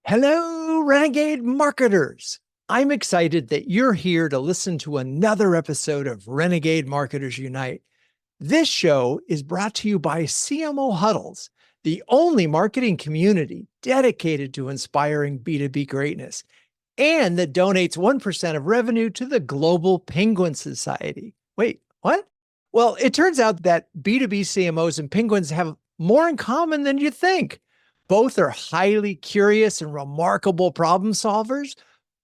Hello, Renegade marketers. I'm excited that you're here to listen to another episode of Renegade Marketers Unite. This show is brought to you by CMO Huddles, the only marketing community dedicated to inspiring B2B greatness and that donates 1% of revenue to the Global Penguin Society. Wait, what? Well, it turns out that B2B CMOs and penguins have more in common than you think. Both are highly curious and remarkable problem solvers.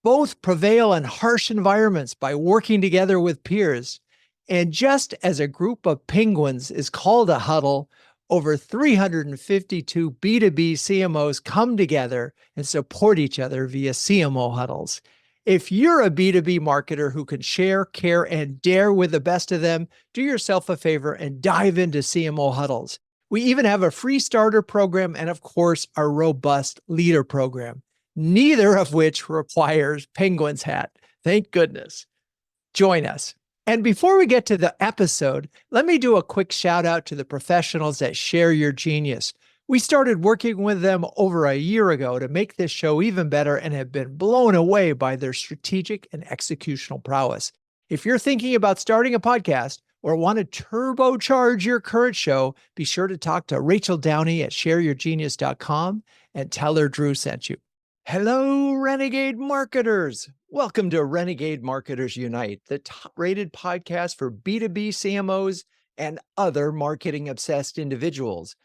Both prevail in harsh environments by working together with peers. And just as a group of penguins is called a huddle, over 352 B2B CMOs come together and support each other via CMO huddles. If you're a B2B marketer who can share, care, and dare with the best of them, do yourself a favor and dive into CMO huddles. We even have a free starter program and, of course, a robust leader program, neither of which requires Penguin's hat. Thank goodness. Join us. And before we get to the episode, let me do a quick shout out to the professionals that share your genius. We started working with them over a year ago to make this show even better and have been blown away by their strategic and executional prowess. If you're thinking about starting a podcast, or want to turbocharge your current show, be sure to talk to Rachel Downey at shareyourgenius.com and tell her Drew sent you. Hello, Renegade marketers. Welcome to Renegade Marketers Unite, the top-rated podcast for B2B CMOs and other marketing-obsessed individuals.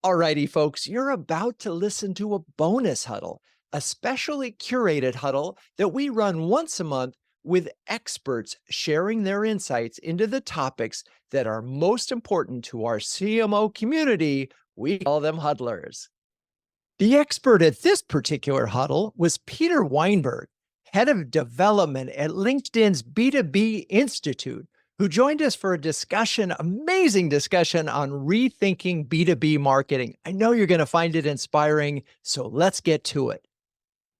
Alrighty, folks, you're about to listen to a bonus huddle, a specially curated huddle that we run once a month with experts sharing their insights into the topics that are most important to our CMO community. We call them huddlers. The expert at this particular huddle was Peter Weinberg, head of development at LinkedIn's B2B Institute, who joined us for a discussion, amazing discussion on rethinking B2B marketing. I know you're going to find it inspiring, so let's get to it.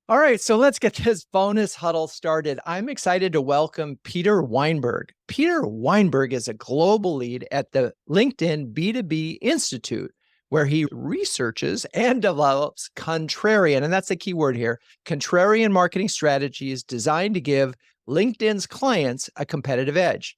All right, so let's get this bonus huddle started. I'm excited to welcome Peter Weinberg. Peter Weinberg is a global lead at the LinkedIn B2B Institute, where he researches and develops contrarian, and that's the key word here, contrarian marketing strategies designed to give LinkedIn's clients a competitive edge.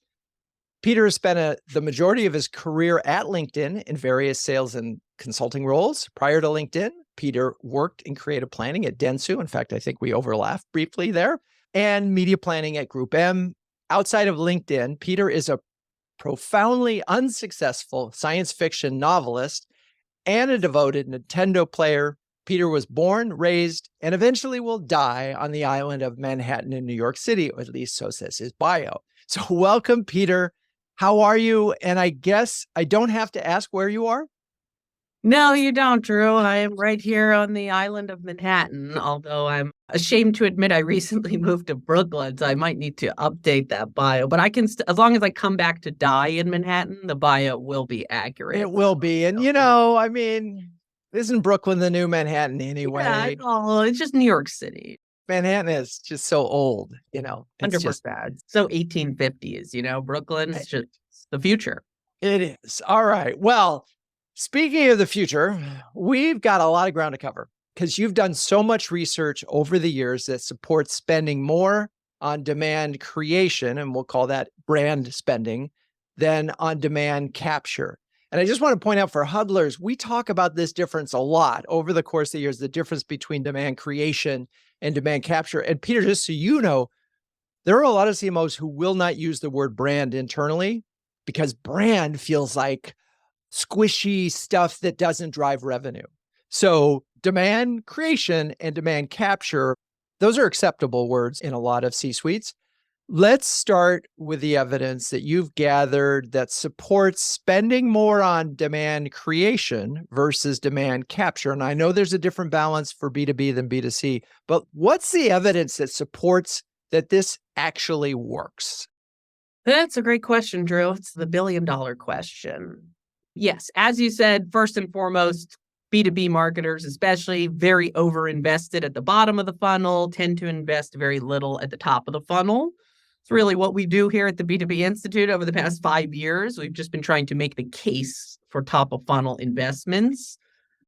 Peter has spent the majority of his career at LinkedIn in various sales and consulting roles. Prior to LinkedIn, Peter worked in creative planning at Dentsu. In fact, I think we overlapped briefly there, and media planning at Group M. Outside of LinkedIn, Peter is a profoundly unsuccessful science fiction novelist and a devoted Nintendo player. Peter was born, raised, and eventually will die on the island of Manhattan in New York City, or at least so says his bio. So welcome, Peter. How are you? And I guess I don't have to ask where you are? No, you don't, Drew. I am right here on the island of Manhattan, although I'm ashamed to admit I recently moved to Brooklyn, so I might need to update that bio. But I can, as long as I come back to die in Manhattan, the bio will be accurate. It will be. And, isn't Brooklyn the new Manhattan anyway? Yeah, it's just New York City. Manhattan is just so old, it's 100%. just bad. So 1850s, Brooklyn is just the future. It is. All right. Well, speaking of the future, we've got a lot of ground to cover because you've done so much research over the years that supports spending more on demand creation, and we'll call that brand spending, than on demand capture. And I just want to point out for huddlers, we talk about this difference a lot over the course of the years, the difference between demand creation and demand capture. And Peter, just so you know, there are a lot of CMOs who will not use the word brand internally because brand feels like squishy stuff that doesn't drive revenue. So demand creation and demand capture, those are acceptable words in a lot of C-suites. Let's start with the evidence that you've gathered that supports spending more on demand creation versus demand capture. And I know there's a different balance for B2B than B2C, but what's the evidence that supports that this actually works? That's a great question, Drew. It's the billion-dollar question. Yes, as you said, first and foremost, B2B marketers, especially very overinvested at the bottom of the funnel, tend to invest very little at the top of the funnel. It's really what we do here at the B2B Institute over the past 5 years. We've just been trying to make the case for top of funnel investments.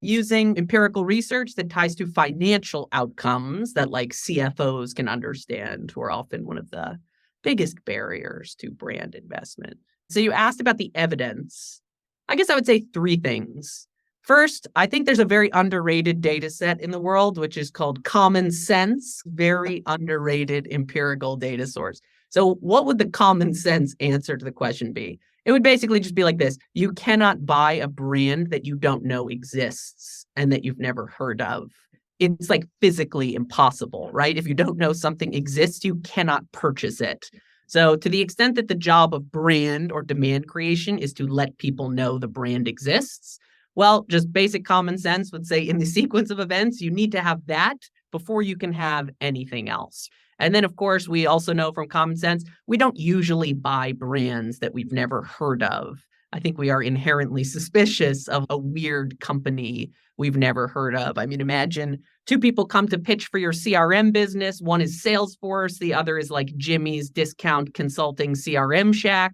using empirical research that ties to financial outcomes that like CFOs can understand, who are often one of the biggest barriers to brand investment. So you asked about the evidence. I guess I would say three things. First, I think there's a very underrated data set in the world, which is called common sense, very underrated empirical data source. So what would the common sense answer to the question be? It would basically just be like this. You cannot buy a brand that you don't know exists and that you've never heard of. It's like physically impossible, right? If you don't know something exists, you cannot purchase it. So to the extent that the job of brand or demand creation is to let people know the brand exists, well, just basic common sense would say in the sequence of events, you need to have that before you can have anything else. And then, of course, we also know from common sense, we don't usually buy brands that we've never heard of. I think we are inherently suspicious of a weird company we've never heard of. I mean, imagine two people come to pitch for your CRM business. One is Salesforce. The other is like Jimmy's Discount Consulting CRM Shack.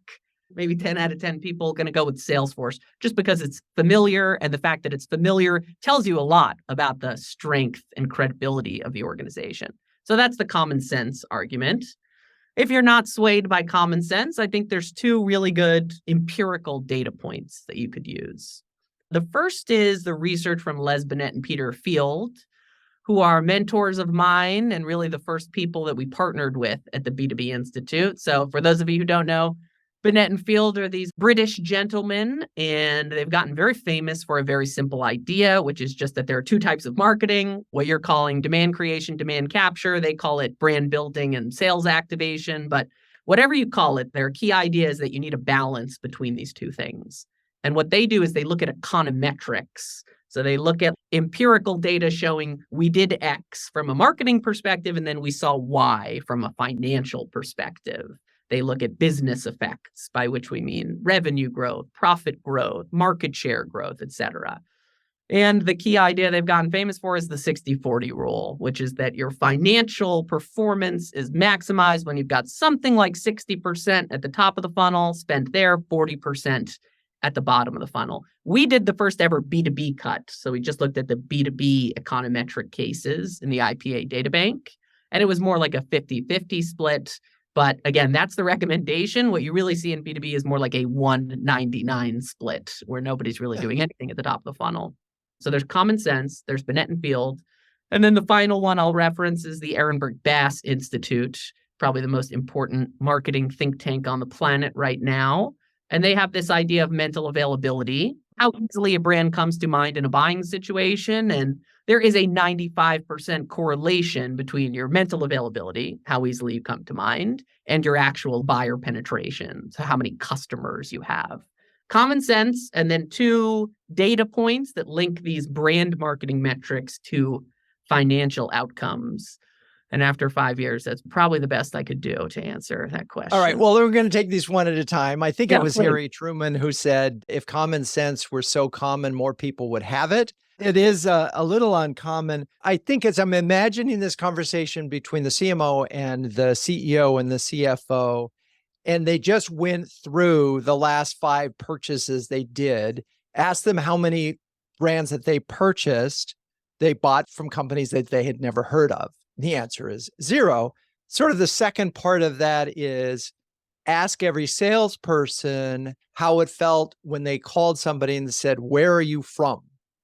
Maybe 10 out of 10 people are going to go with Salesforce just because it's familiar. And the fact that it's familiar tells you a lot about the strength and credibility of the organization. So that's the common sense argument. If you're not swayed by common sense, I think there's two really good empirical data points that you could use. The first is the research from Les Binet and Peter Field, who are mentors of mine and really the first people that we partnered with at the B2B Institute. So for those of you who don't know, Binet and Field are these British gentlemen, and they've gotten very famous for a very simple idea, which is just that there are two types of marketing, what you're calling demand creation, demand capture. They call it brand building and sales activation. But whatever you call it, their key idea is that you need a balance between these two things. And what they do is they look at econometrics. So they look at empirical data showing we did X from a marketing perspective, and then we saw Y from a financial perspective. They look at business effects, by which we mean revenue growth, profit growth, market share growth, et cetera. And the key idea they've gotten famous for is the 60-40 rule, which is that your financial performance is maximized when you've got something like 60% at the top of the funnel spent there, 40% at the bottom of the funnel. We did the first ever B2B cut. So we just looked at the B2B econometric cases in the IPA databank, and it was more like a 50-50 split. But again, that's the recommendation. What you really see in B2B is more like a 199 split where nobody's really doing anything at the top of the funnel. So there's common sense, there's Binet and Field. And then the final one I'll reference is the Ehrenberg Bass Institute, probably the most important marketing think tank on the planet right now. And they have this idea of mental availability, how easily a brand comes to mind in a buying situation. And there is a 95% correlation between your mental availability, how easily you come to mind, and your actual buyer penetration, so how many customers you have. Common sense, and then two data points that link these brand marketing metrics to financial outcomes. And after 5 years, that's probably the best I could do to answer that question. All right. Well, we're going to take these one at a time. I think it was please. Harry Truman who said, if common sense were so common, more people would have it. It is a little uncommon. I think as I'm imagining this conversation between the CMO and the CEO and the CFO, and they just went through the last 5 purchases they did, asked them how many brands that they purchased, they bought from companies that they had never heard of. The answer is 0. Sort of the second part of that is ask every salesperson how it felt when they called somebody and said, "Where are you from?"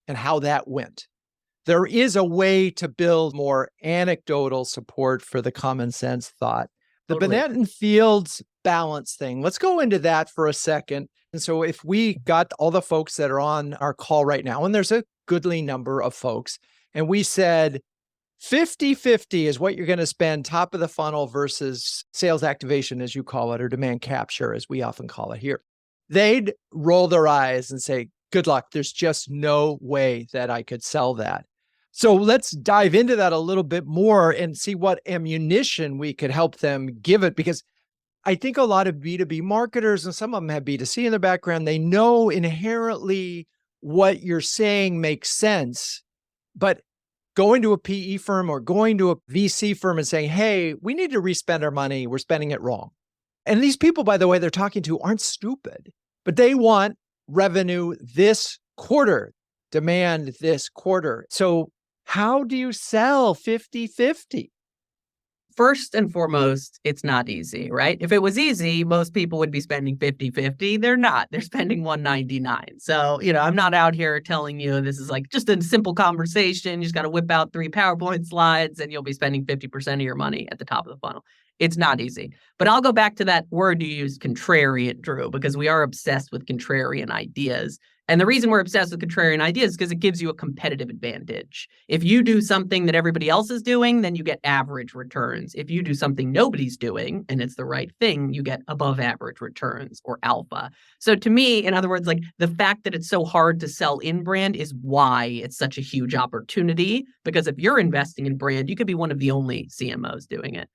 and how that went. There is a way to build more anecdotal support for the common sense thought. The Totally. Binet and Fields balance thing, let's go into that for a second. And so if we got all the folks that are on our call right now, and there's a goodly number of folks, and we said, 50-50 is what you're going to spend top of the funnel versus sales activation, as you call it, or demand capture, as we often call it here. They'd roll their eyes and say, good luck. There's just no way that I could sell that. So let's dive into that a little bit more and see what ammunition we could help them give it. Because I think a lot of B2B marketers, and some of them have B2C in their background, they know inherently what you're saying makes sense. But going to a PE firm or going to a VC firm and saying, hey, we need to respend our money. We're spending it wrong. And these people, by the way, they're talking to aren't stupid, but they want revenue this quarter. demand this quarter. So how do you sell 50/50? First and foremost, it's not easy, right? If it was easy, most people would be spending 50/50. They're not. They're spending 199. So, I'm not out here telling you this is like just a simple conversation. You just got to whip out 3 PowerPoint slides and you'll be spending 50% of your money at the top of the funnel. It's not easy. But I'll go back to that word you used, contrarian, Drew, because we are obsessed with contrarian ideas. And the reason we're obsessed with contrarian ideas is because it gives you a competitive advantage. If you do something that everybody else is doing, then you get average returns. If you do something nobody's doing and it's the right thing, you get above average returns or alpha. So to me, in other words, like the fact that it's so hard to sell in brand is why it's such a huge opportunity. Because if you're investing in brand, you could be one of the only CMOs doing it.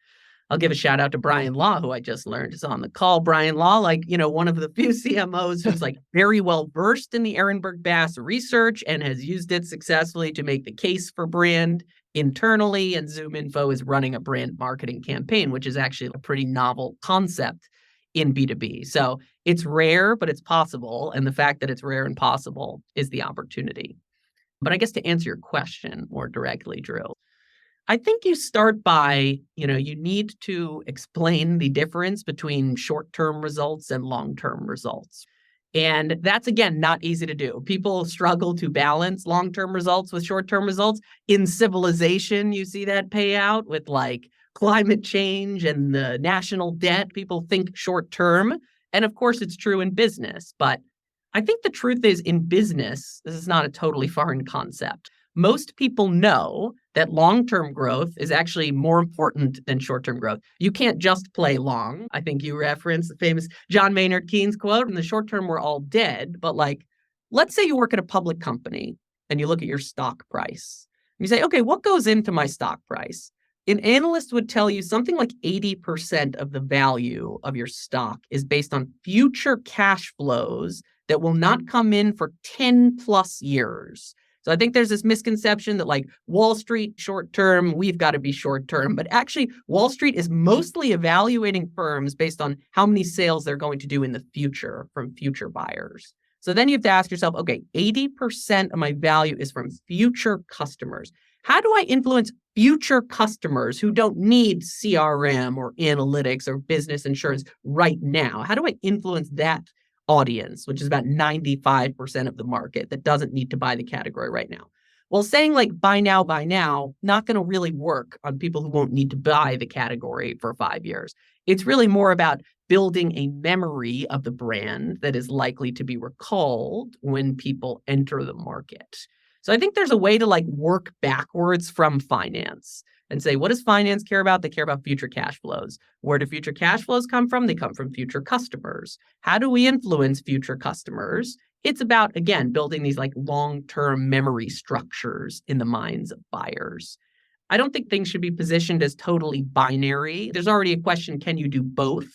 I'll give a shout out to Brian Law, who I just learned is on the call. Brian Law, one of the few CMOs who's very well versed in the Ehrenberg Bass research and has used it successfully to make the case for brand internally. And ZoomInfo is running a brand marketing campaign, which is actually a pretty novel concept in B2B. So it's rare, but it's possible. And the fact that it's rare and possible is the opportunity. But I guess to answer your question more directly, Drew, I think you start by, you need to explain the difference between short-term results and long-term results. And that's, again, not easy to do. People struggle to balance long-term results with short-term results. In civilization, you see that pay out with climate change and the national debt. People think short-term. And of course, it's true in business. But I think the truth is in business, this is not a totally foreign concept. Most people know that long-term growth is actually more important than short-term growth. You can't just play long. I think you referenced the famous John Maynard Keynes quote, in the short term, we're all dead. But let's say you work at a public company and you look at your stock price. And you say, okay, what goes into my stock price? An analyst would tell you something like 80% of the value of your stock is based on future cash flows that will not come in for 10 plus years. So I think there's this misconception that Wall Street short term, we've got to be short term. But actually, Wall Street is mostly evaluating firms based on how many sales they're going to do in the future from future buyers. So then you have to ask yourself, okay, 80% of my value is from future customers. How do I influence future customers who don't need CRM or analytics or business insurance right now? How do I influence that audience, which is about 95% of the market that doesn't need to buy the category right now? Well, saying buy now, not going to really work on people who won't need to buy the category for 5 years. It's really more about building a memory of the brand that is likely to be recalled when people enter the market. So I think there's a way to work backwards from finance and say, what does finance care about? They care about future cash flows. Where do future cash flows come from? They come from future customers. How do we influence future customers? It's about, again, building these long-term memory structures in the minds of buyers. I don't think things should be positioned as totally binary. There's already a question, can you do both?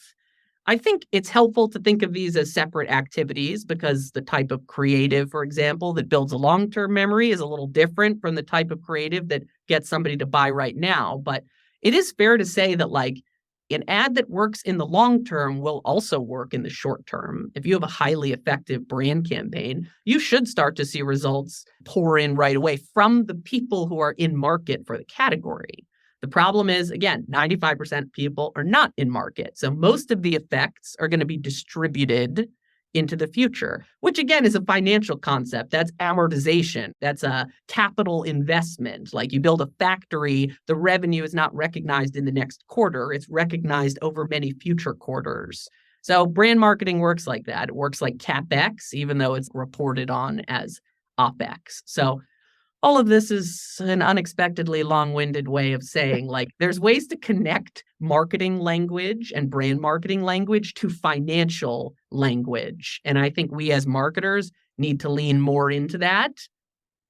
I think it's helpful to think of these as separate activities because the type of creative, for example, that builds a long-term memory is a little different from the type of creative that gets somebody to buy right now. But it is fair to say that an ad that works in the long term will also work in the short term. If you have a highly effective brand campaign, you should start to see results pour in right away from the people who are in market for the category. The problem is, again, 95% people are not in market. So most of the effects are going to be distributed into the future, which again is a financial concept. That's amortization. That's a capital investment. You build a factory, the revenue is not recognized in the next quarter. It's recognized over many future quarters. So brand marketing works like that. It works like CapEx, even though it's reported on as OpEx. So all of this is an unexpectedly long-winded way of saying, there's ways to connect marketing language and brand marketing language to financial language. And I think we as marketers need to lean more into that.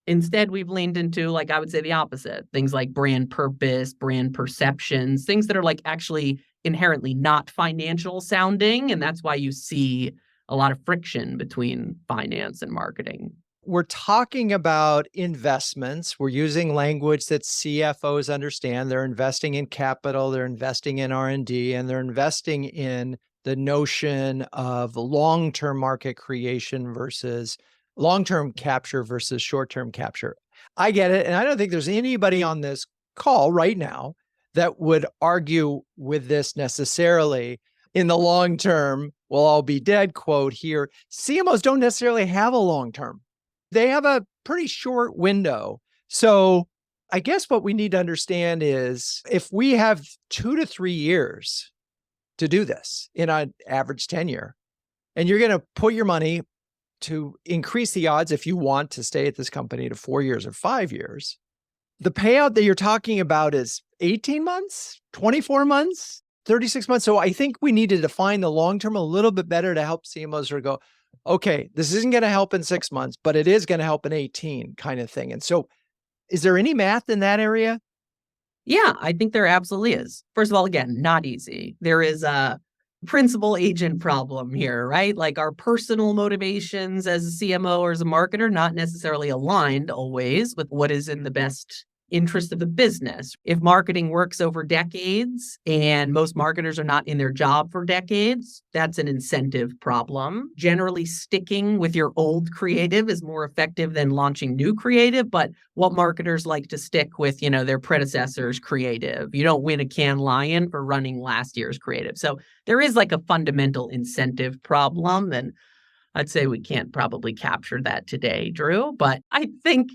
Instead, we've leaned into, I would say the opposite. Things like brand purpose, brand perceptions, things that are actually inherently not financial sounding. And that's why you see a lot of friction between finance and marketing. We're talking about investments. We're using language that CFOs understand. They're investing in capital, they're investing in R&D, and they're investing in the notion of long-term market creation versus long-term capture versus short-term capture. I get it. And I don't think there's anybody on this call right now that would argue with this necessarily. In the long term, we'll all be dead quote here. CMOs don't necessarily have a long term. They have a pretty short window. So I guess what we need to understand is if we have 2 to 3 years to do this in an average tenure, and you're going to put your money to increase the odds if you want to stay at this company to 4 years or 5 years, the payout that you're talking about is 18 months, 24 months, 36 months. So I think we need to define the long term a little bit better to help CMOs sort of go, okay, this isn't going to help in 6 months, but it is going to help in 18 kind of thing. And so is there any math in that area? Yeah, I think there absolutely is. First of all, again, not easy. There is a principal agent problem here, right? Like our personal motivations as a CMO or as a marketer, not necessarily aligned always with what is in the best interest of the business. If marketing works over decades and most marketers are not in their job for decades, that's an incentive problem. Generally, sticking with your old creative is more effective than launching new creative, but what marketers like to stick with, their predecessor's creative. You don't win a Cannes Lion for running last year's creative. So there is like a fundamental incentive problem, and I'd say we can't probably capture that today, Drew, but I think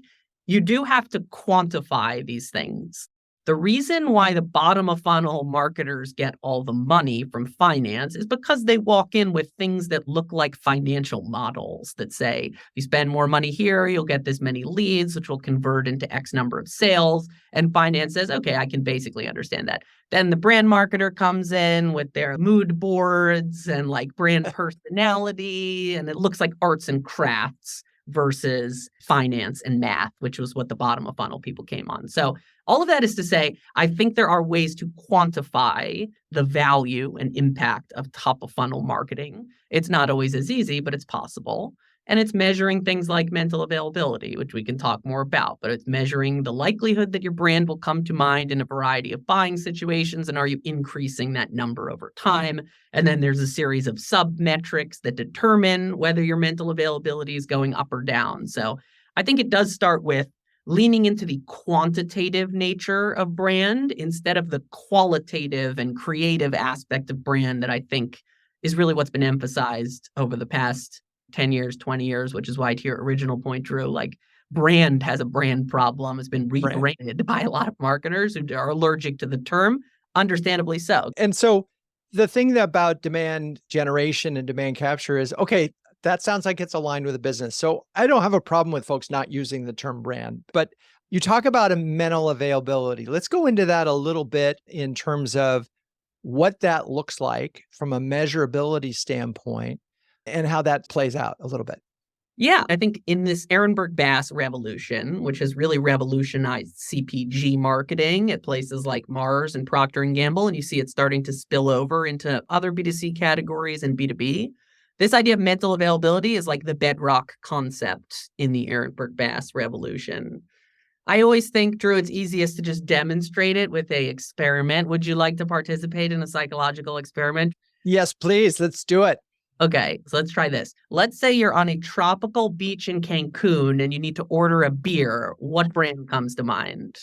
you do have to quantify these things. The reason why the bottom of funnel marketers get all the money from finance is because they walk in with things that look like financial models that say, if you spend more money here, you'll get this many leads, which will convert into X number of sales. And finance says, okay, I can basically understand that. Then the brand marketer comes in with their mood boards and like brand personality, and it looks like arts and crafts versus finance and math, which was what the bottom of funnel people came on. So all of that is to say, I think there are ways to quantify the value and impact of top of funnel marketing. It's not always as easy, but it's possible. And it's measuring things like mental availability, which we can talk more about, but it's measuring the likelihood that your brand will come to mind in a variety of buying situations. And are you increasing that number over time? And then there's a series of sub-metrics that determine whether your mental availability is going up or down. So I think it does start with leaning into the quantitative nature of brand instead of the qualitative and creative aspect of brand that I think is really what's been emphasized over the past 10 years, 20 years, which is why to your original point, Drew, like brand has a brand problem. It's been rebranded by a lot of marketers who are allergic to the term, understandably so. And so the thing about demand generation and demand capture is, okay, that sounds like it's aligned with a business. So I don't have a problem with folks not using the term brand, but you talk about a mental availability. Let's go into that a little bit in terms of what that looks like from a measurability standpoint and how that plays out a little bit. Yeah, I think in this Ehrenberg-Bass revolution, which has really revolutionized CPG marketing at places like Mars and Procter & Gamble, and you see it starting to spill over into other B2C categories and B2B, this idea of mental availability is like the bedrock concept in the Ehrenberg-Bass revolution. I always think, Drew, it's easiest to just demonstrate it with an experiment. Would you like to participate in a psychological experiment? Yes, please. Let's do it. Okay, so let's try this. Let's say you're on a tropical beach in Cancun and you need to order a beer. What brand comes to mind?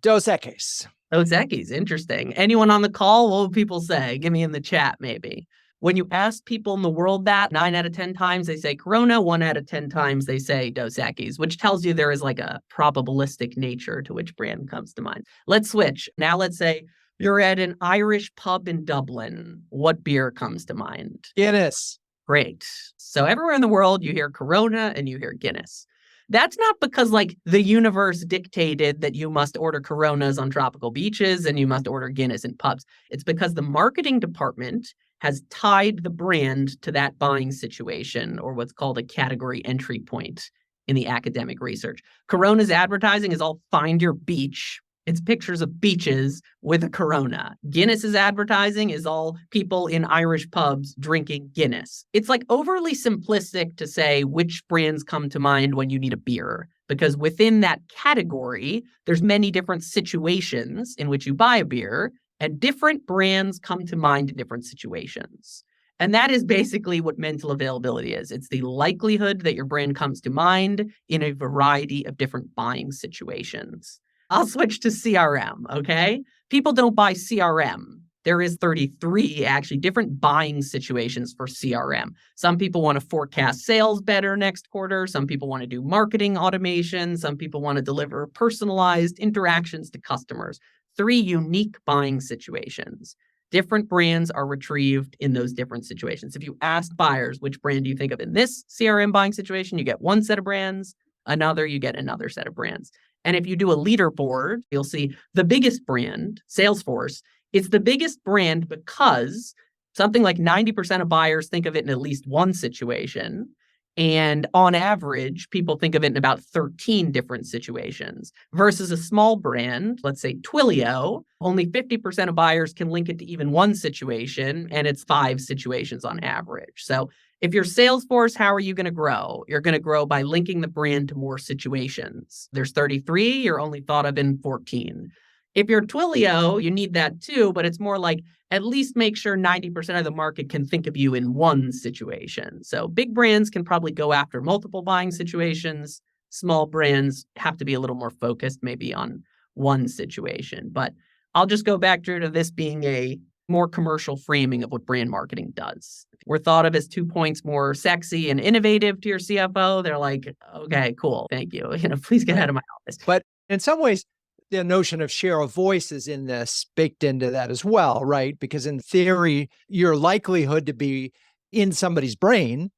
Dos Equis. Dos Equis, interesting. Anyone on the call, what will people say? Give me in the chat, maybe. When you ask people in the world that, 9 out of 10 times they say Corona, 1 out of 10 times they say Dos Equis, which tells you there is like a probabilistic nature to which brand comes to mind. Let's switch. Now let's say you're at an Irish pub in Dublin. What beer comes to mind? Guinness. Great. So everywhere in the world, you hear Corona and you hear Guinness. That's not because like the universe dictated that you must order Coronas on tropical beaches and you must order Guinness in pubs. It's because the marketing department has tied the brand to that buying situation, or what's called a category entry point in the academic research. Corona's advertising is all find your beach. It's pictures of beaches with a Corona. Guinness's advertising is all people in Irish pubs drinking Guinness. It's like overly simplistic to say which brands come to mind when you need a beer, because within that category, there's many different situations in which you buy a beer, and different brands come to mind in different situations. And that is basically what mental availability is. It's the likelihood that your brand comes to mind in a variety of different buying situations. I'll switch to CRM, okay? People don't buy CRM. There is 33 actually different buying situations for CRM. Some people want to forecast sales better next quarter. Some people want to do marketing automation. Some people want to deliver personalized interactions to customers. 3 unique buying situations. Different brands are retrieved in those different situations. If you ask buyers, which brand do you think of in this CRM buying situation, you get one set of brands, another, you get another set of brands. And if you do a leaderboard, you'll see the biggest brand, Salesforce, it's the biggest brand because something like 90% of buyers think of it in at least one situation. And on average, people think of it in about 13 different situations versus a small brand, let's say Twilio, only 50% of buyers can link it to even one situation, and it's 5 situations on average. So if you're Salesforce, how are you going to grow? You're going to grow by linking the brand to more situations. There's 33, you're only thought of in 14. If you're Twilio, you need that too, but it's more like at least make sure 90% of the market can think of you in one situation. So big brands can probably go after multiple buying situations. Small brands have to be a little more focused maybe on one situation. But I'll just go back, Drew, to this being a more commercial framing of what brand marketing does. We're thought of as 2 points more sexy and innovative to your CFO. They're like, okay, cool. Thank you. Please get out of my office. But in some ways, the notion of share of voice is in this, baked into that as well, right? Because in theory, your likelihood to be in somebody's brain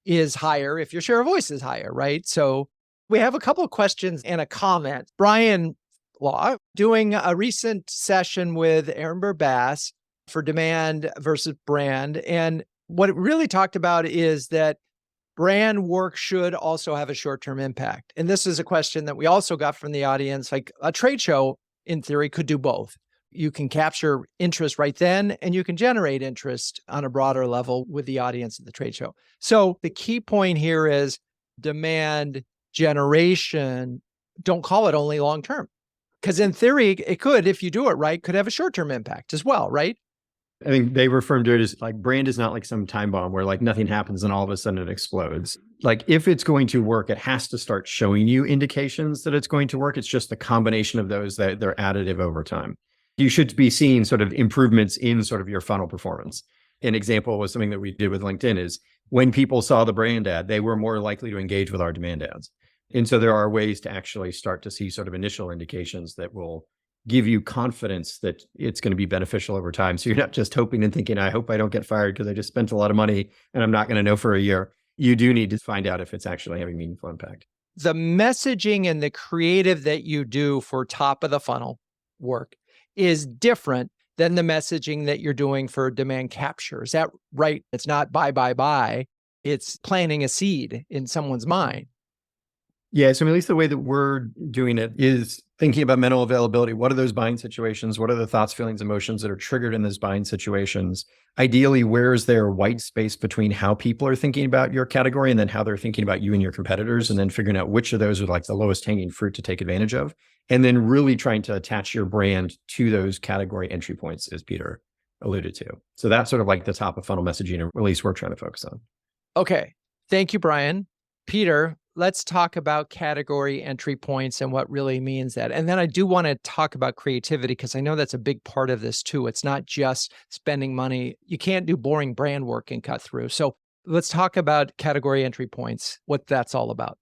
is higher if your share of voice is higher, right? So we have a couple of questions and a comment. Brian Law doing a recent session with Aaron Burbass for demand versus brand. And what it really talked about is that brand work should also have a short-term impact. And this is a question that we also got from the audience. Like a trade show, in theory, could do both. You can capture interest right then, and you can generate interest on a broader level with the audience at the trade show. So the key point here is demand generation. Don't call it only long-term. Because in theory, it could, if you do it right, could have a short-term impact as well, right? I think they refer to it as like brand is not like some time bomb where like nothing happens and all of a sudden it explodes. Like if it's going to work, it has to start showing you indications that it's going to work. It's just the combination of those that they're additive over time. You should be seeing sort of improvements in sort of your funnel performance. An example was something that we did with LinkedIn is when people saw the brand ad, they were more likely to engage with our demand ads. And so there are ways to actually start to see sort of initial indications that will give you confidence that it's going to be beneficial over time. So you're not just hoping and thinking, I hope I don't get fired because I just spent a lot of money and I'm not going to know for a year. You do need to find out if it's actually having meaningful impact. The messaging and the creative that you do for top of the funnel work is different than the messaging that you're doing for demand capture. Is that right? It's not buy. It's planting a seed in someone's mind. Yeah. So at least the way that we're doing it is thinking about mental availability. What are those buying situations? What are the thoughts, feelings, emotions that are triggered in those buying situations? Ideally, where is there white space between how people are thinking about your category and then how they're thinking about you and your competitors, and then figuring out which of those are like the lowest hanging fruit to take advantage of. And then really trying to attach your brand to those category entry points, as Peter alluded to. So that's sort of like the top of funnel messaging and release we're trying to focus on. Okay. Thank you, Brian. Peter, let's talk about category entry points and what really means that. And then I do want to talk about creativity because I know that's a big part of this too. It's not just spending money. You can't do boring brand work and cut through. So let's talk about category entry points, what that's all about.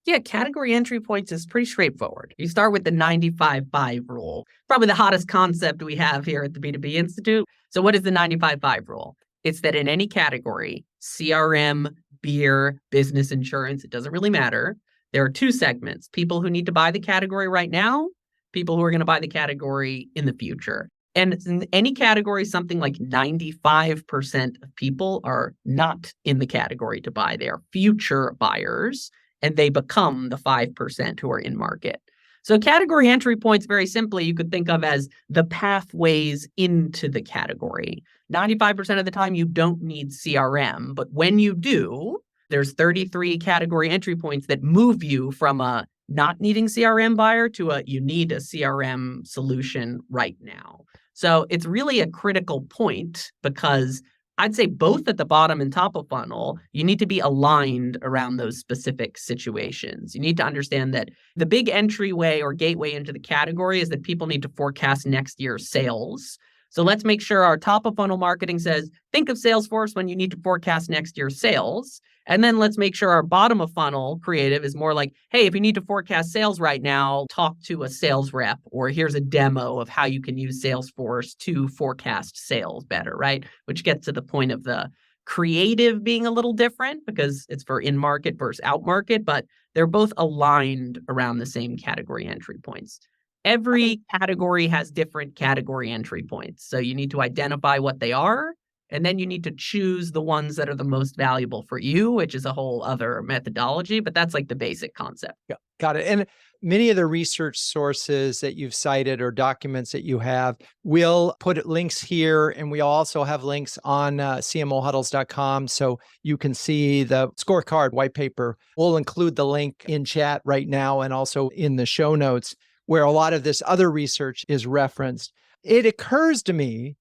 Yeah, category entry points is pretty straightforward. You start with the 95-5 rule, probably the hottest concept we have here at the B2B Institute. So what is the 95-5 rule? It's that in any category, CRM, beer, business insurance, it doesn't really matter. There are 2 segments, people who need to buy the category right now, people who are going to buy the category in the future. And in any category, something like 95% of people are not in the category to buy. They are future buyers, and they become the 5% who are in market. So category entry points, very simply, you could think of as the pathways into the category. 95% of the time, you don't need CRM, but when you do, there's 33 category entry points that move you from a not needing CRM buyer to a you need a CRM solution right now. So it's really a critical point because I'd say both at the bottom and top of funnel, you need to be aligned around those specific situations. You need to understand that the big entryway or gateway into the category is that people need to forecast next year's sales. So let's make sure our top of funnel marketing says, think of Salesforce when you need to forecast next year's sales. And then let's make sure our bottom of funnel creative is more like, hey, if you need to forecast sales right now, talk to a sales rep, or here's a demo of how you can use Salesforce to forecast sales better, right? Which gets to the point of the creative being a little different because it's for in-market versus out-market, but they're both aligned around the same category entry points. Every category has different category entry points. So you need to identify what they are. And then you need to choose the ones that are the most valuable for you, which is a whole other methodology, but that's like the basic concept. Yeah, got it. And many of the research sources that you've cited or documents that you have, we'll put links here. And we also have links on cmohuddles.com. So you can see the scorecard white paper. We'll include the link in chat right now and also in the show notes where a lot of this other research is referenced. It occurs to me,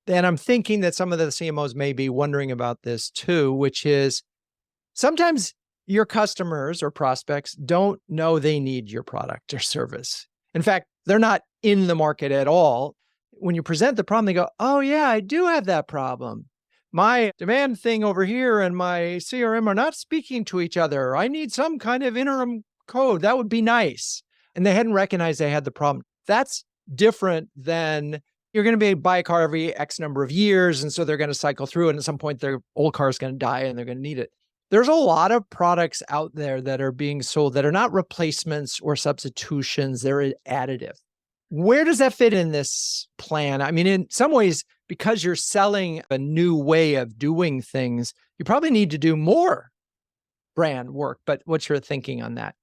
and I'm thinking that some of the CMOs may be wondering about this too, which is sometimes your customers or prospects don't know they need your product or service. In fact, they're not in the market at all. When you present the problem, they go, oh yeah, I do have that problem. My demand thing over here and my CRM are not speaking to each other. I need some kind of interim code. That would be nice. And they hadn't recognized they had the problem. That's different than you're going to buy a car every X number of years. And so they're going to cycle through. And at some point, their old car is going to die and they're going to need it. There's a lot of products out there that are being sold that are not replacements or substitutions. They're additive. Where does that fit in this plan? I mean, in some ways, because you're selling a new way of doing things, you probably need to do more brand work. But what's your thinking on that?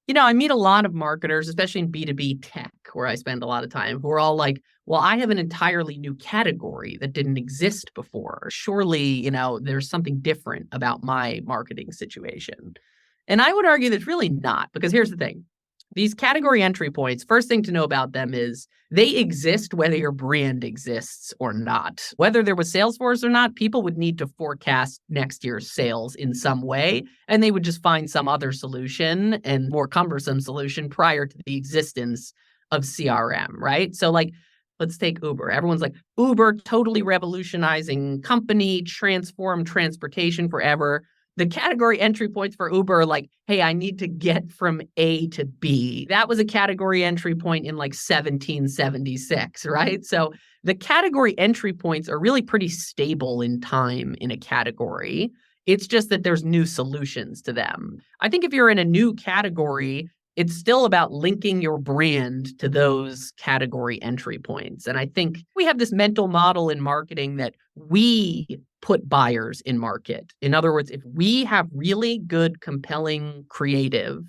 You know, I meet a lot of marketers, especially in B2B tech, where I spend a lot of time, who are all like, well, I have an entirely new category that didn't exist before. Surely, you know, there's something different about my marketing situation. And I would argue that's really not, because here's the thing. These category entry points, first thing to know about them is they exist whether your brand exists or not. Whether there was Salesforce or not, people would need to forecast next year's sales in some way, and they would just find some other solution and more cumbersome solution prior to the existence of CRM, right? So like, let's take Uber. Everyone's like, Uber, totally revolutionizing company, transformed transportation forever. The category entry points for Uber are like, hey, I need to get from A to B. That was a category entry point in like 1776, right? So the category entry points are really pretty stable in time in a category. It's just that there's new solutions to them. I think if you're in a new category, it's still about linking your brand to those category entry points. And I think we have this mental model in marketing that we put buyers in market. In other words, if we have really good, compelling creative,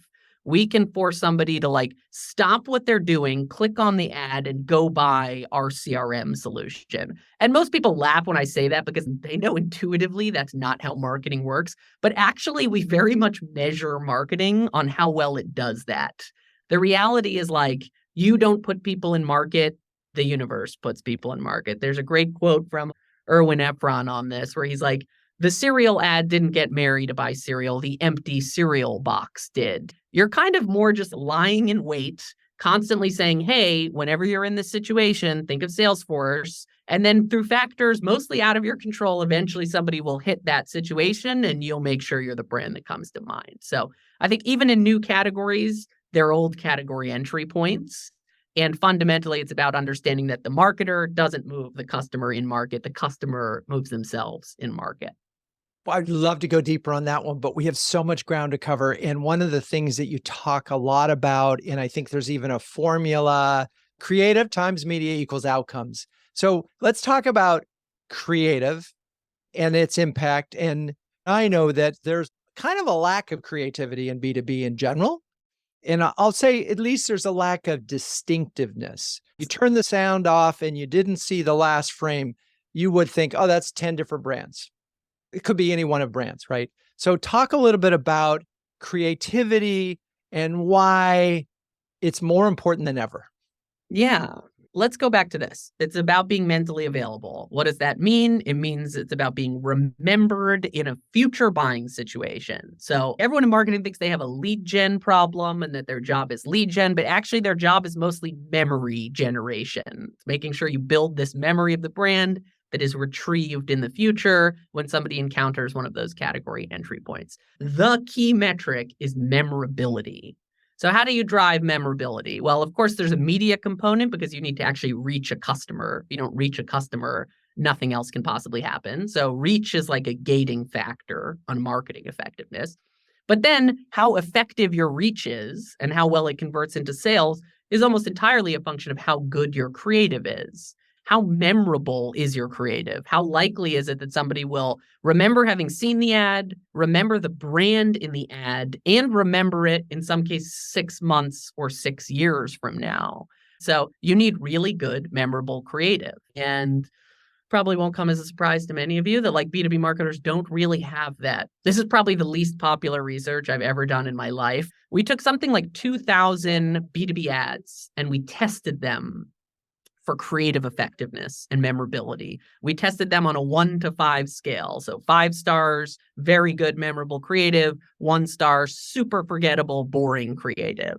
we can force somebody to like stop what they're doing, click on the ad and go buy our CRM solution. And most people laugh when I say that because they know intuitively that's not how marketing works. But actually, we very much measure marketing on how well it does that. The reality is like, you don't put people in market, the universe puts people in market. There's a great quote from Erwin Efron on this where he's like, the cereal ad didn't get Mary to buy cereal. The empty cereal box did. You're kind of more just lying in wait, constantly saying, hey, whenever you're in this situation, think of Salesforce. And then through factors mostly out of your control, eventually somebody will hit that situation and you'll make sure you're the brand that comes to mind. So I think even in new categories, they're old category entry points. And fundamentally, it's about understanding that the marketer doesn't move the customer in market. The customer moves themselves in market. I'd love to go deeper on that one, but we have so much ground to cover. And one of the things that you talk a lot about, and I think there's even a formula, creative times media equals outcomes. So let's talk about creative and its impact. And I know that there's kind of a lack of creativity in B2B in general. And I'll say at least there's a lack of distinctiveness. You turn the sound off and you didn't see the last frame, you would think, oh, that's 10 different brands. It could be any one of brands, right? So talk a little bit about creativity and why it's more important than ever. Yeah. Let's go back to this. It's about being mentally available. What does that mean? It means it's about being remembered in a future buying situation. So everyone in marketing thinks they have a lead gen problem and that their job is lead gen, but actually their job is mostly memory generation. It's making sure you build this memory of the brand that is retrieved in the future when somebody encounters one of those category entry points. The key metric is memorability. So how do you drive memorability? Well, of course, there's a media component because you need to actually reach a customer. If you don't reach a customer, nothing else can possibly happen. So reach is like a gating factor on marketing effectiveness. But then how effective your reach is and how well it converts into sales is almost entirely a function of how good your creative is. How memorable is your creative? How likely is it that somebody will remember having seen the ad, remember the brand in the ad, and remember it in some cases 6 months or 6 years from now? So you need really good, memorable creative. And probably won't come as a surprise to many of you that like B2B marketers don't really have that. This is probably the least popular research I've ever done in my life. We took something like 2,000 B2B ads and we tested them for creative effectiveness and memorability. We tested them on a 1 to 5 scale. So 5 stars, very good, memorable creative, 1 star, super forgettable, boring creative.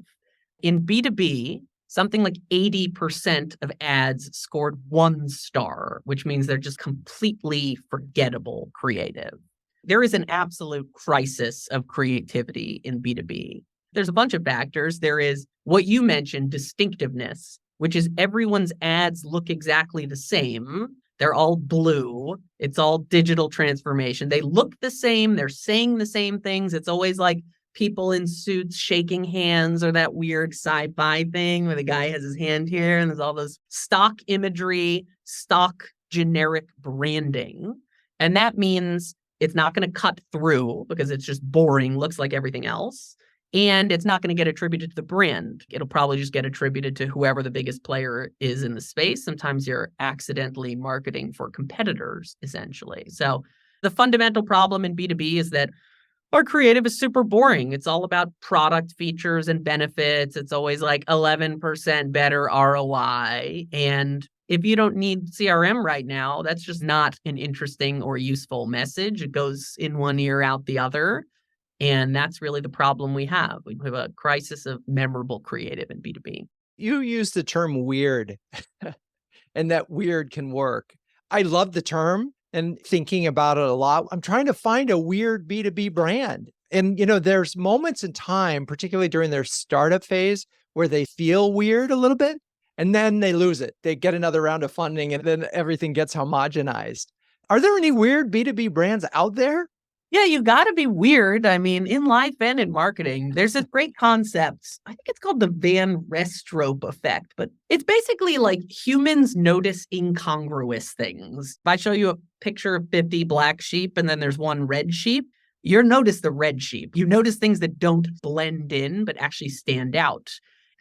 In B2B, something like 80% of ads scored 1 star, which means they're just completely forgettable creative. There is an absolute crisis of creativity in B2B. There's a bunch of factors. There is what you mentioned, distinctiveness, which is everyone's ads look exactly the same. They're all blue. It's all digital transformation. They look the same. They're saying the same things. It's always like people in suits shaking hands or that weird sci-fi thing where the guy has his hand here and there's all those stock imagery, stock generic branding. And that means it's not going to cut through because it's just boring, looks like everything else. And it's not going to get attributed to the brand. It'll probably just get attributed to whoever the biggest player is in the space. Sometimes you're accidentally marketing for competitors, essentially. So the fundamental problem in B2B is that our creative is super boring. It's all about product features and benefits. It's always like 11% better ROI. And if you don't need CRM right now, that's just not an interesting or useful message. It goes in one ear, out the other. And that's really the problem we have. We have a crisis of memorable creative in B2B. You use the term weird, and that weird can work. I love the term and thinking about it a lot. I'm trying to find a weird B2B brand. And, there's moments in time, particularly during their startup phase, where they feel weird a little bit, and then they lose it. They get another round of funding, and then everything gets homogenized. Are there any weird B2B brands out there? Yeah, you got to be weird. I mean, in life and in marketing, there's a great concept. I think it's called the Van Restroop effect, but it's basically like humans notice incongruous things. If I show you a picture of 50 black sheep and then there's one red sheep, you notice the red sheep. You notice things that don't blend in, but actually stand out.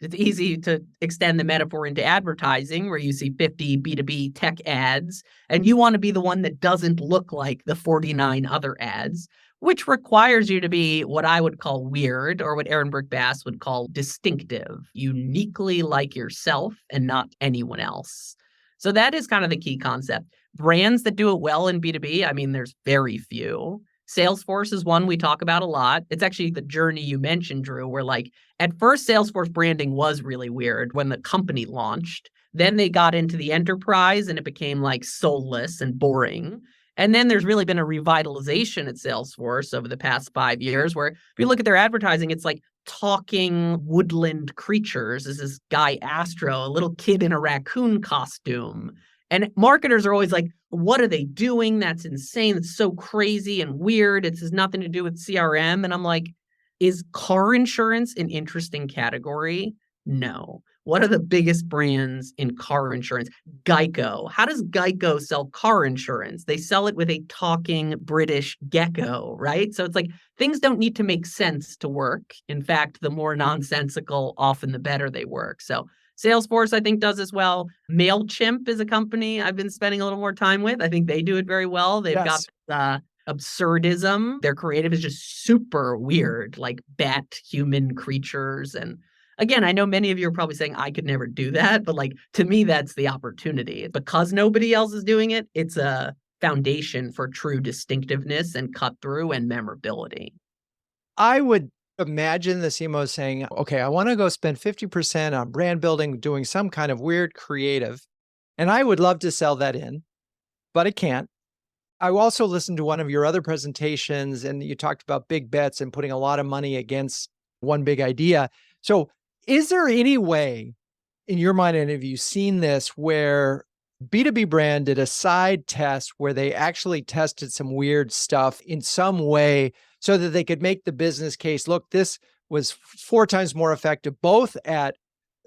It's easy to extend the metaphor into advertising where you see 50 B2B tech ads and you want to be the one that doesn't look like the 49 other ads, which requires you to be what I would call weird or what Ehrenberg Bass would call distinctive, uniquely like yourself and not anyone else. So that is kind of the key concept. Brands that do it well in B2B, I mean, there's very few. Salesforce is one we talk about a lot. It's actually the journey you mentioned, Drew, where like at first Salesforce branding was really weird when the company launched. Then they got into the enterprise and it became like soulless and boring. And then there's really been a revitalization at Salesforce over the past 5 years where if you look at their advertising, it's like talking woodland creatures. This is Guy Astro, a little kid in a raccoon costume. And marketers are always like, what are they doing? That's insane. It's so crazy and weird. It has nothing to do with CRM. And I'm like, is car insurance an interesting category? No. What are the biggest brands in car insurance? Geico. How does Geico sell car insurance? They sell it with a talking British gecko, right? So it's like things don't need to make sense to work. In fact, the more nonsensical, often the better they work. So Salesforce, I think, does as well. MailChimp is a company I've been spending a little more time with. I think they do it very well. They've got absurdism. Their creative is just super weird, like bat human creatures. And Again, I know many of you are probably saying I could never do that, but like to me, that's the opportunity. Because nobody else is doing it, it's a foundation for true distinctiveness and cut through and memorability. I would imagine the CMO saying, okay, I want to go spend 50% on brand building, doing some kind of weird creative. And I would love to sell that in, but I can't. I also listened to one of your other presentations and you talked about big bets and putting a lot of money against one big idea. So is there any way in your mind, and have you seen this, where B2B brand did a side test where they actually tested some weird stuff in some way so that they could make the business case, look, this was 4 times more effective, both at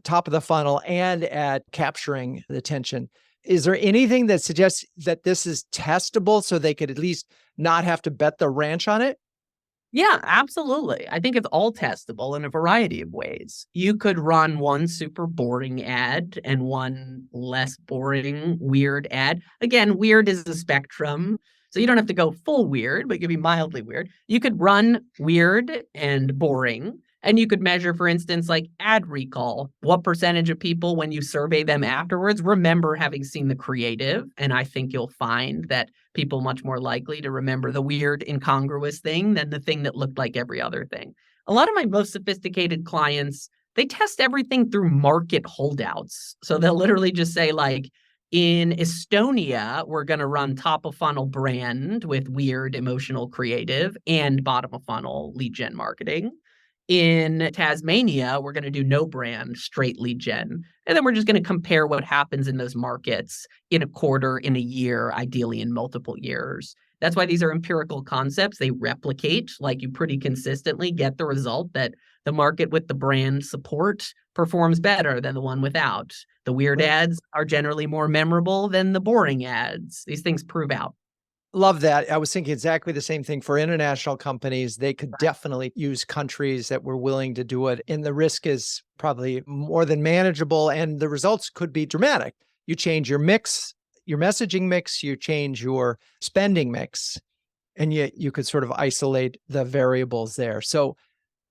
top of the funnel and at capturing the attention? Is there anything that suggests that this is testable so they could at least not have to bet the ranch on it? Yeah, absolutely. I think it's all testable in a variety of ways. You could run one super boring ad and one less boring, weird ad. Again, weird is a spectrum. So you don't have to go full weird, but you could be mildly weird. You could run weird and boring. And you could measure, for instance, like ad recall. What percentage of people, when you survey them afterwards, remember having seen the creative? And I think you'll find that people much more likely to remember the weird, incongruous thing than the thing that looked like every other thing. A lot of my most sophisticated clients, they test everything through market holdouts. So they'll literally just say, like, in Estonia, we're going to run top of funnel brand with weird emotional creative and bottom of funnel lead gen marketing. In Tasmania, we're going to do no brand, straight lead gen. And then we're just going to compare what happens in those markets in a quarter, in a year, ideally in multiple years. That's why these are empirical concepts. They replicate, like you pretty consistently get the result that the market with the brand support performs better than the one without. The weird ads are generally more memorable than the boring ads. These things prove out. Love that. I was thinking exactly the same thing for international companies. They could definitely use countries that were willing to do it. And the risk is probably more than manageable. And the results could be dramatic. You change your mix, your messaging mix, you change your spending mix, and yet you could sort of isolate the variables there. So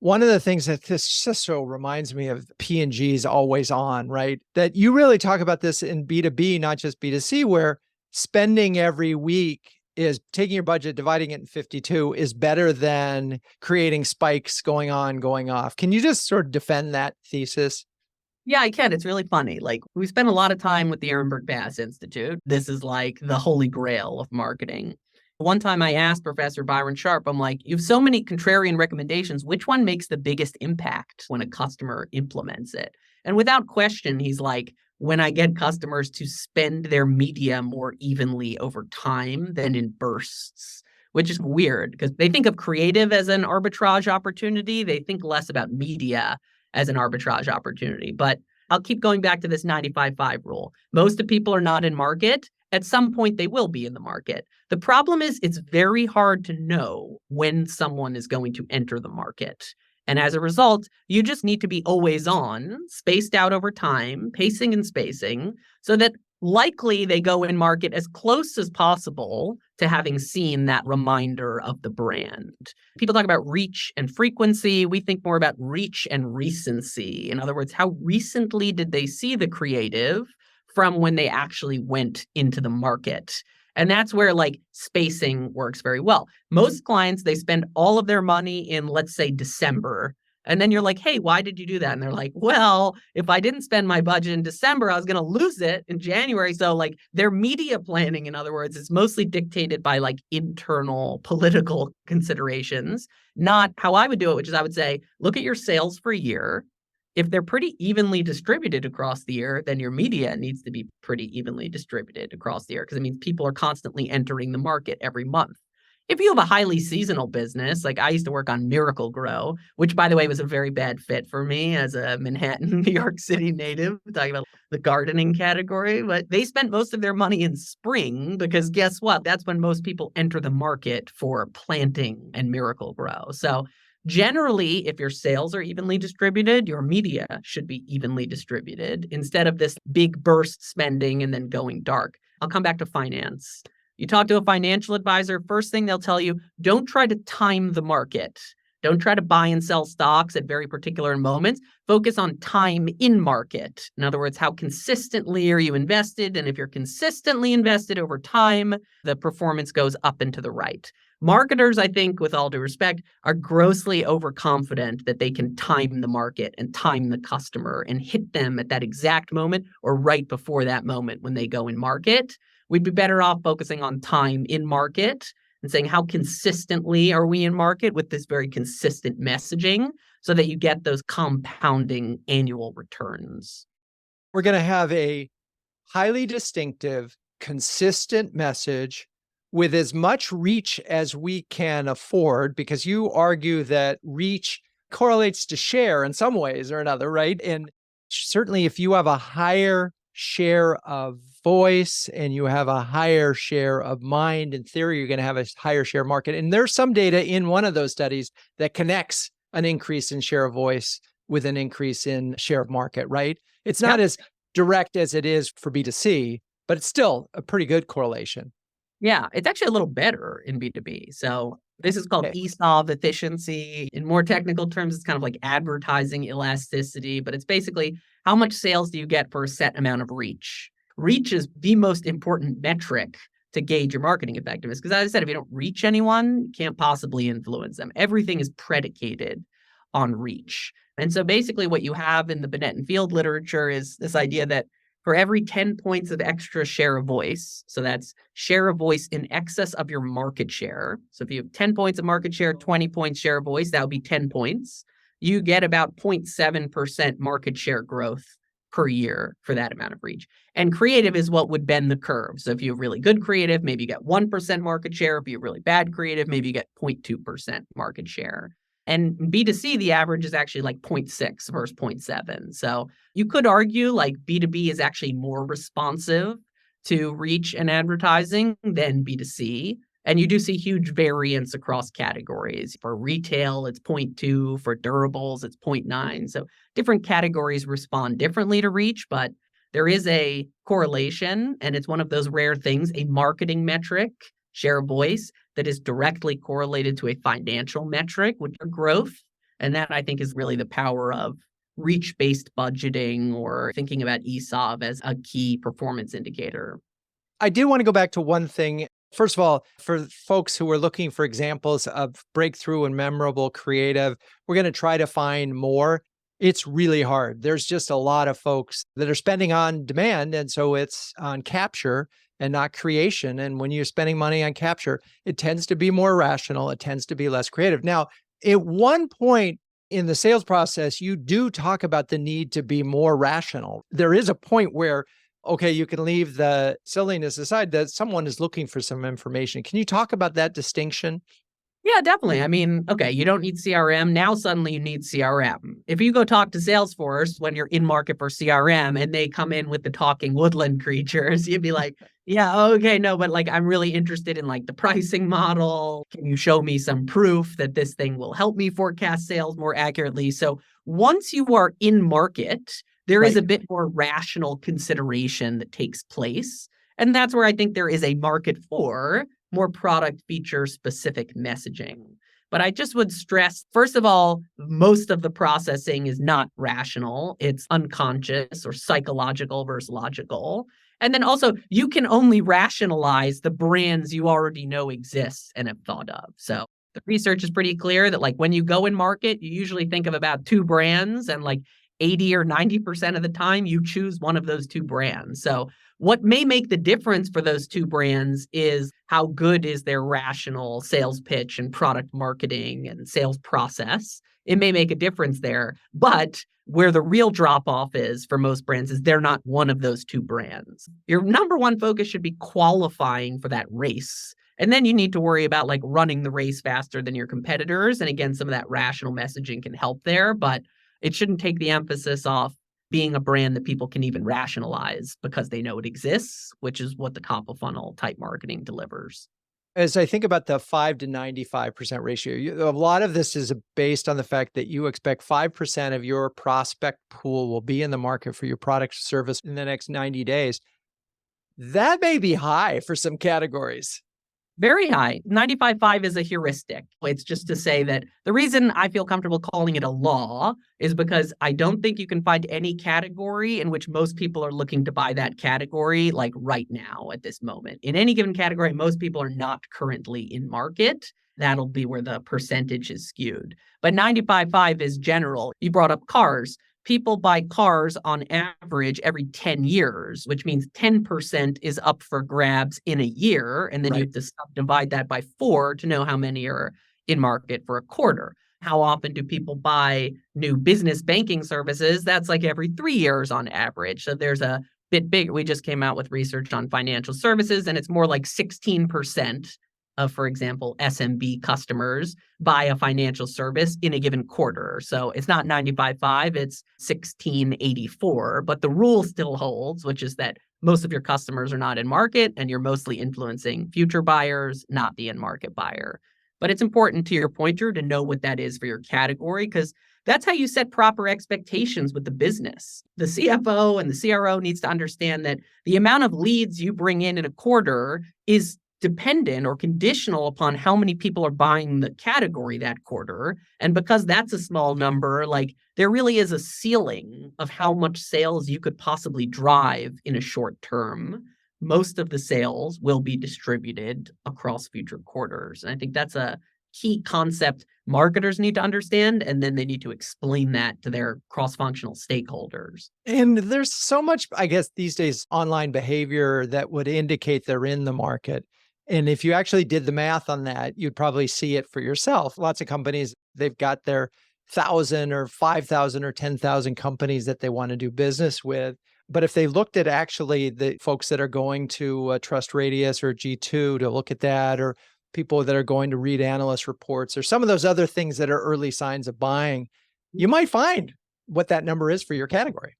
one of the things that this just so reminds me of P&G's always on, right? That you really talk about this in B2B, not just B2C, where spending every week is taking your budget, dividing it in 52 is better than creating spikes going on, going off. Can you just sort of defend that thesis? Yeah, I can. It's really funny. Like, we spend a lot of time with the Weinberg Institute. This is like the holy grail of marketing. One time I asked Professor Byron Sharp, I'm like, you have so many contrarian recommendations. Which one makes the biggest impact when a customer implements it? And without question, he's like, when I get customers to spend their media more evenly over time than in bursts, which is weird because they think of creative as an arbitrage opportunity. They think less about media as an arbitrage opportunity. But I'll keep going back to this 95-5 rule. Most of people are not in market. At some point, they will be in the market. The problem is it's very hard to know when someone is going to enter the market. And as a result, you just need to be always on, spaced out over time, pacing and spacing, so that likely they go in market as close as possible to having seen that reminder of the brand. People talk about reach and frequency. We think more about reach and recency. In other words, how recently did they see the creative from when they actually went into the market? And that's where like spacing works very well. Most clients, they spend all of their money in, let's say, December. And then you're like, hey, why did you do that? And they're like, well, if I didn't spend my budget in December, I was going to lose it in January. So like their media planning, in other words, is mostly dictated by like internal political considerations, not how I would do it, which is I would say, look at your sales for a year. If they're pretty evenly distributed across the year, then your media needs to be pretty evenly distributed across the year because it means people are constantly entering the market every month. If you have a highly seasonal business, like I used to work on Miracle Grow, which, by the way, was a very bad fit for me as a Manhattan, New York City native, talking about the gardening category, but they spent most of their money in spring because guess what? That's when most people enter the market for planting and Miracle Grow. So generally, if your sales are evenly distributed, your media should be evenly distributed instead of this big burst spending and then going dark. I'll come back to finance. You talk to a financial advisor, first thing they'll tell you, don't try to time the market. Don't try to buy and sell stocks at very particular moments. Focus on time in market. In other words, how consistently are you invested? And if you're consistently invested over time, the performance goes up and to the right. Marketers, I think, with all due respect, are grossly overconfident that they can time the market and time the customer and hit them at that exact moment or right before that moment when they go in market. We'd be better off focusing on time in market and saying how consistently are we in market with this very consistent messaging so that you get those compounding annual returns. We're going to have a highly distinctive, consistent message with as much reach as we can afford, because you argue that reach correlates to share in some ways or another, right? And certainly if you have a higher share of voice and you have a higher share of mind, in theory, you're going to have a higher share market. And there's some data in one of those studies that connects an increase in share of voice with an increase in share of market, right? It's not as direct as it is for B2C, but it's still a pretty good correlation. Yeah, it's actually a little better in B2B. So this is called ESOV efficiency. In more technical terms, it's kind of like advertising elasticity, but it's basically how much sales do you get for a set amount of reach? Reach is the most important metric to gauge your marketing effectiveness. Because as I said, if you don't reach anyone, you can't possibly influence them. Everything is predicated on reach. And so basically what you have in the Binet and Field literature is this idea that for every 10 points of extra share of voice, so that's share of voice in excess of your market share. So if you have 10 points of market share, 20 points share of voice, that would be 10 points. You get about 0.7% market share growth per year for that amount of reach. And creative is what would bend the curve. So if you have really good creative, maybe you get 1% market share. If you have really bad creative, maybe you get 0.2% market share. And B2C, the average is actually like 0.6 versus 0.7. So you could argue like B2B is actually more responsive to reach and advertising than B2C. And you do see huge variance across categories. For retail, it's 0.2. For durables, it's 0.9. So different categories respond differently to reach, but there is a correlation. And it's one of those rare things, a marketing metric, share of voice, that is directly correlated to a financial metric, which is growth. And that, I think, is really the power of reach-based budgeting or thinking about ESOV as a key performance indicator. I do want to go back to one thing. First of all, for folks who are looking for examples of breakthrough and memorable creative, we're going to try to find more. It's really hard. There's just a lot of folks that are spending on demand, and so it's on capture and not creation. And when you're spending money on capture, it tends to be more rational. It tends to be less creative. Now, at one point in the sales process, you do talk about the need to be more rational. There is a point where, okay, you can leave the silliness aside, that someone is looking for some information. Can you talk about that distinction? Yeah, definitely. I mean, okay, you don't need CRM. Now suddenly you need CRM. If you go talk to Salesforce when you're in market for CRM and they come in with the talking woodland creatures, you'd be like, yeah, okay, no, but like, I'm really interested in like the pricing model. Can you show me some proof that this thing will help me forecast sales more accurately? So once you are in market, there is a bit more rational consideration that takes place. And that's where I think there is a market for more product feature specific messaging. But I just would stress, first of all, most of the processing is not rational. It's unconscious or psychological versus logical. And then also, you can only rationalize the brands you already know exist and have thought of. So the research is pretty clear that like when you go in market, you usually think of about 2 brands, and like 80 or 90% of the time you choose one of those 2 brands. So what may make the difference for those 2 brands is how good is their rational sales pitch and product marketing and sales process. It may make a difference there, but where the real drop off is for most brands is they're not one of those 2 brands. Your number one focus should be qualifying for that race. And then you need to worry about like running the race faster than your competitors. And again, some of that rational messaging can help there, but it shouldn't take the emphasis off being a brand that people can even rationalize because they know it exists, which is what the top of funnel type marketing delivers. As I think about the 5 to 95% ratio, a lot of this is based on the fact that you expect 5% of your prospect pool will be in the market for your product or service in the next 90 days. That may be high for some categories. Very high. 95.5 is a heuristic. It's just to say that the reason I feel comfortable calling it a law is because I don't think you can find any category in which most people are looking to buy that category like right now at this moment. In any given category, most people are not currently in market. That'll be where the percentage is skewed. But 95.5 is general. You brought up cars. People buy cars on average every 10 years, which means 10% is up for grabs in a year. And then you have to divide that by 4 to know how many are in market for a quarter. How often do people buy new business banking services? That's like every 3 years on average. So there's a bit bigger. We just came out with research on financial services, and it's more like 16% of, for example, SMB customers buy a financial service in a given quarter. So it's not 95.5, it's 1684. But the rule still holds, which is that most of your customers are not in market and you're mostly influencing future buyers, not the in-market buyer. But it's important to your pointer to know what that is for your category, because that's how you set proper expectations with the business. The CFO and the CRO needs to understand that the amount of leads you bring in a quarter is dependent or conditional upon how many people are buying the category that quarter. And because that's a small number, like there really is a ceiling of how much sales you could possibly drive in a short term. Most of the sales will be distributed across future quarters. And I think that's a key concept marketers need to understand, and then they need to explain that to their cross-functional stakeholders. And there's so much, I guess, these days, online behavior that would indicate they're in the market. And if you actually did the math on that, you'd probably see it for yourself. Lots of companies, they've got their 1,000 or 5,000 or 10,000 companies that they want to do business with. But if they looked at actually the folks that are going to Trust Radius or G2 to look at that, or people that are going to read analyst reports, or some of those other things that are early signs of buying, you might find what that number is for your category.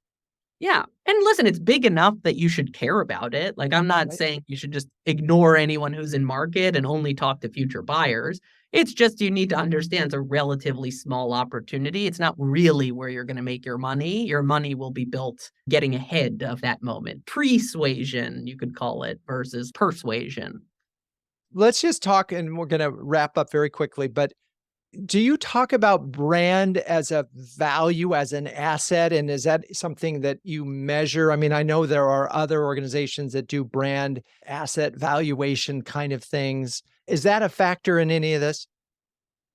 Yeah. And listen, it's big enough that you should care about it. Like, I'm not saying you should just ignore anyone who's in market and only talk to future buyers. It's just you need to understand it's a relatively small opportunity. It's not really where you're going to make your money. Your money will be built getting ahead of that moment. Persuasion, you could call it, versus persuasion. Let's just talk, and we're going to wrap up very quickly, but do you talk about brand as a value, as an asset? And is that something that you measure? I mean, I know there are other organizations that do brand asset valuation kind of things. Is that a factor in any of this?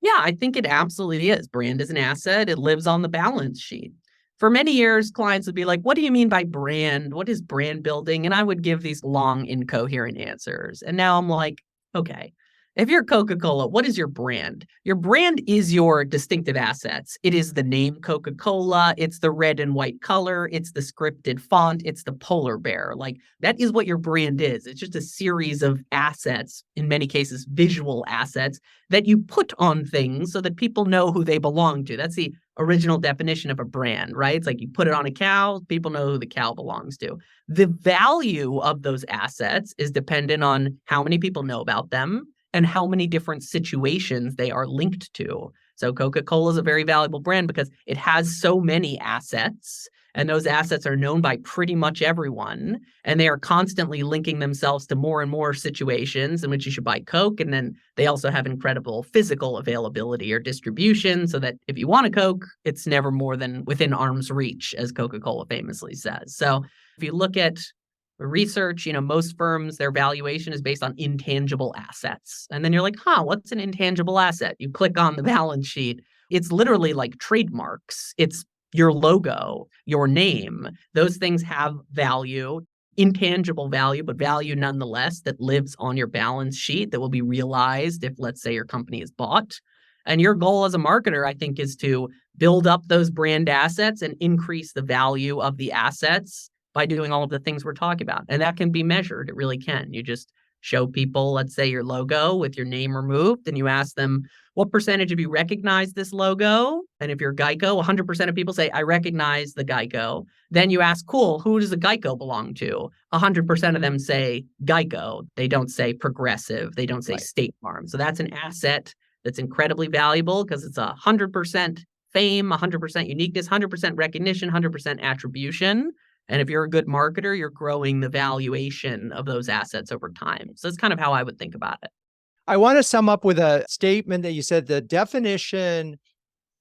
Yeah, I think it absolutely is. Brand is an asset. It lives on the balance sheet. For many years, clients would be like, what do you mean by brand? What is brand building? And I would give these long, incoherent answers. And now I'm like, okay, if you're Coca-Cola, what is your brand? Your brand is your distinctive assets. It is the name Coca-Cola. It's the red and white color. It's the scripted font. It's the polar bear. Like, that is what your brand is. It's just a series of assets, in many cases, visual assets that you put on things so that people know who they belong to. That's the original definition of a brand, right? It's like you put it on a cow, people know who the cow belongs to. The value of those assets is dependent on how many people know about them and how many different situations they are linked to. So Coca-Cola is a very valuable brand because it has so many assets, and those assets are known by pretty much everyone, and they are constantly linking themselves to more and more situations in which you should buy Coke. And then they also have incredible physical availability or distribution, so that if you want a Coke, it's never more than within arm's reach, as Coca-Cola famously says. So if you look at research, most firms, their valuation is based on intangible assets. And then you're like, what's an intangible asset? You click on the balance sheet. It's literally like trademarks. It's your logo, your name. Those things have value, intangible value, but value nonetheless, that lives on your balance sheet that will be realized if, let's say, your company is bought. And your goal as a marketer, I think, is to build up those brand assets and increase the value of the assets by doing all of the things we're talking about. And that can be measured. It really can. You just show people, let's say, your logo with your name removed, and you ask them, what percentage of you recognize this logo? And if you're Geico, 100% of people say, I recognize the Geico. Then you ask, cool, who does the Geico belong to? 100% of them say Geico. They don't say Progressive. They don't say State Farm. So that's an asset that's incredibly valuable because it's 100% fame, 100% uniqueness, 100% recognition, 100% attribution. And if you're a good marketer, you're growing the valuation of those assets over time. So that's kind of how I would think about it. I want to sum up with a statement that you said the definition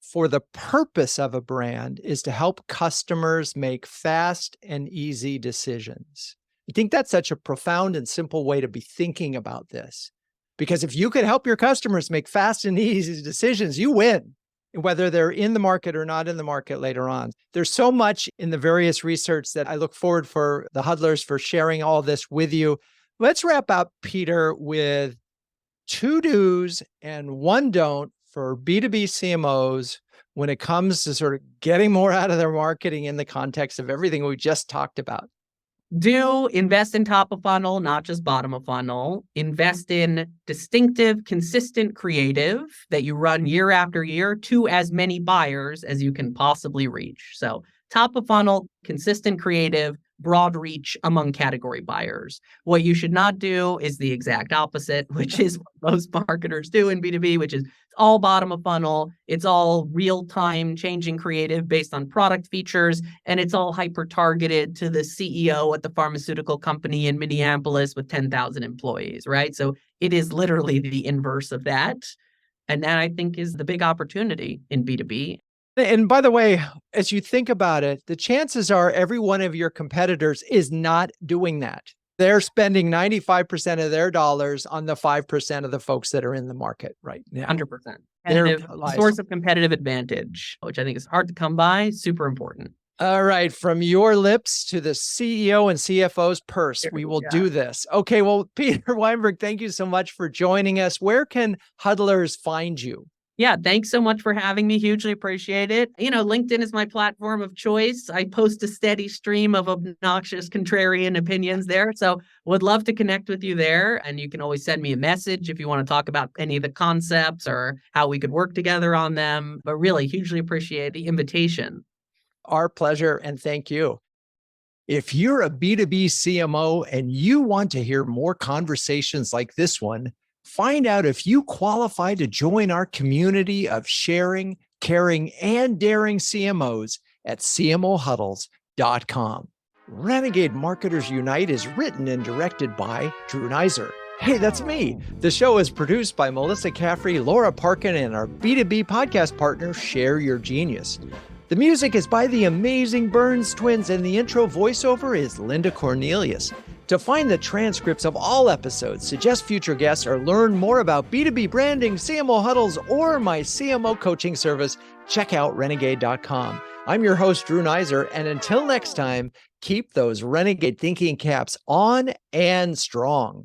for the purpose of a brand is to help customers make fast and easy decisions. I think that's such a profound and simple way to be thinking about this. Because if you could help your customers make fast and easy decisions, you win, whether they're in the market or not in the market later on. There's so much in the various research that I look forward for the huddlers for sharing all this with you. Let's wrap up, Peter, with 2 do's and 1 don't for B2B CMOs when it comes to sort of getting more out of their marketing in the context of everything we just talked about. Do invest in top of funnel, not just bottom of funnel. Invest in distinctive, consistent creative that you run year after year to as many buyers as you can possibly reach. So top of funnel, consistent creative, broad reach among category buyers. What you should not do is the exact opposite, which is what most marketers do in B2B, which is all bottom of funnel. It's all real-time changing creative based on product features, and it's all hyper-targeted to the CEO at the pharmaceutical company in Minneapolis with 10,000 employees, right? So it is literally the inverse of that. And that, I think, is the big opportunity in B2B. And by the way, as you think about it, the chances are every one of your competitors is not doing that. They're spending 95% of their dollars on the 5% of the folks that are in the market right now. 100%. They're Source of competitive advantage, which I think is hard to come by, super important. All right. From your lips to the CEO and CFO's purse, we will do this. Okay. Well, Peter Weinberg, thank you so much for joining us. Where can huddlers find you? Yeah, thanks so much for having me. Hugely appreciate it. LinkedIn is my platform of choice. I post a steady stream of obnoxious contrarian opinions there. So would love to connect with you there. And you can always send me a message if you want to talk about any of the concepts or how we could work together on them. But really hugely appreciate the invitation. Our pleasure. And thank you. If you're a B2B CMO and you want to hear more conversations like this one, find out if you qualify to join our community of sharing, caring, and daring CMOs at cmohuddles.com. Renegade Marketers Unite is written and directed by Drew Neiser. Hey, that's me. The show is produced by Melissa Caffrey, Laura Parkin, and our B2B podcast partner, Share Your Genius. The music is by the amazing Burns Twins, and the intro voiceover is Linda Cornelius. To find the transcripts of all episodes, suggest future guests, or learn more about B2B branding, CMO Huddles, or my CMO coaching service, check out renegade.com. I'm your host, Drew Neiser, and until next time, keep those Renegade thinking caps on and strong.